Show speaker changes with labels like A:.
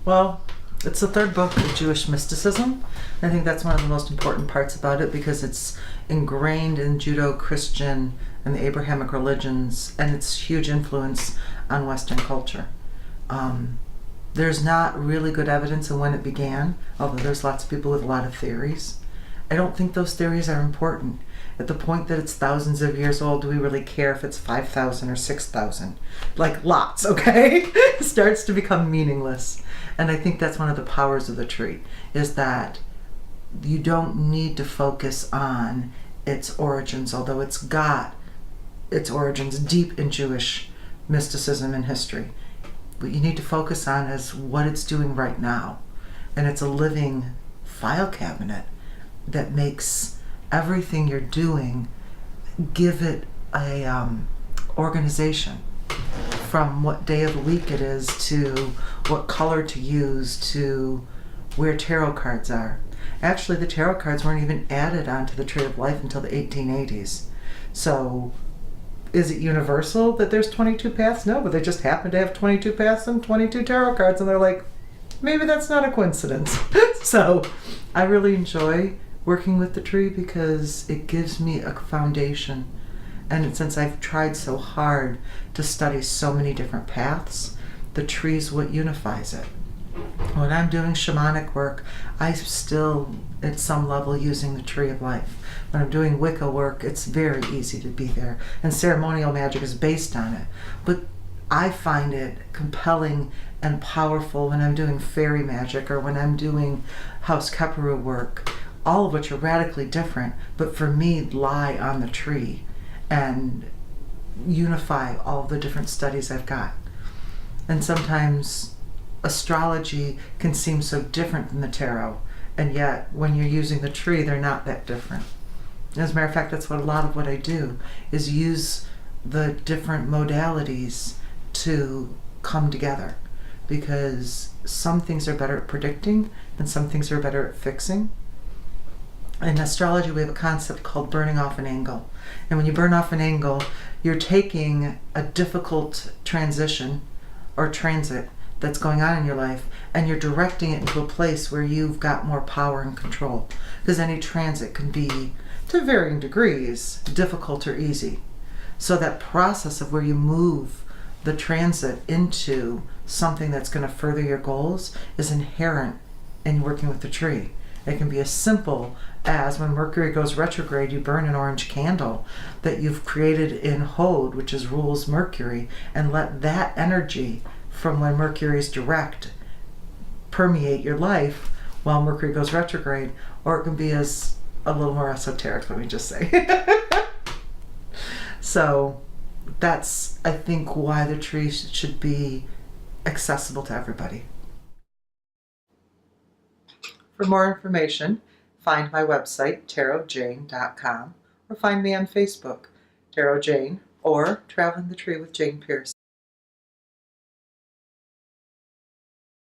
A: Well, it's the third book of Jewish mysticism. I think that's one of the most important parts about it because it's ingrained in Judeo-Christian and the Abrahamic religions, and its huge influence on Western culture. There's not really good evidence of when it began, although there's lots of people with a lot of theories. I don't think those theories are important. At the point that it's thousands of years old, do we really care if it's 5,000 or 6,000? Like, lots, okay? It starts to become meaningless. And I think that's one of the powers of the tree, is that you don't need to focus on its origins, although it's got its origins deep in Jewish mysticism and history. What you need to focus on is what it's doing right now. And it's a living file cabinet that makes everything you're doing, give it a organization, from what day of the week it is to what color to use to where tarot cards are. Actually, the tarot cards weren't even added onto the Tree of Life until the 1880s. So is it universal that there's 22 paths? No, but they just happen to have 22 paths and 22 tarot cards, and they're like, maybe that's not a coincidence. So I really enjoy working with the tree because it gives me a foundation. And since I've tried so hard to study so many different paths, the tree is what unifies it. When I'm doing shamanic work, I'm still at some level using the Tree of Life. When I'm doing Wicca work, it's very easy to be there. And ceremonial magic is based on it. But I find it compelling and powerful when I'm doing fairy magic or when I'm doing House Keperu work, all of which are radically different, but for me lie on the tree and unify all the different studies I've got. And sometimes astrology can seem so different than the tarot, and yet when you're using the tree, they're not that different. As a matter of fact, that's what a lot of what I do is use the different modalities to come together, because some things are better at predicting and some things are better at fixing. In astrology, we have a concept called burning off an angle. And when you burn off an angle, you're taking a difficult transition or transit that's going on in your life, and you're directing it into a place where you've got more power and control. Because any transit can be, to varying degrees, difficult or easy. So that process of where you move the transit into something that's going to further your goals is inherent in working with the tree. It can be as simple as when Mercury goes retrograde, you burn an orange candle that you've created in Hod, which is rules Mercury, and let that energy from when Mercury is direct permeate your life while Mercury goes retrograde. Or it can be as a little more esoteric, let me just say. So that's, I think, why the tree should be accessible to everybody. For more information, find my website, tarotjane.com, or find me on Facebook, Tarot Jane, or Traveling the Tree with Jane Pierce.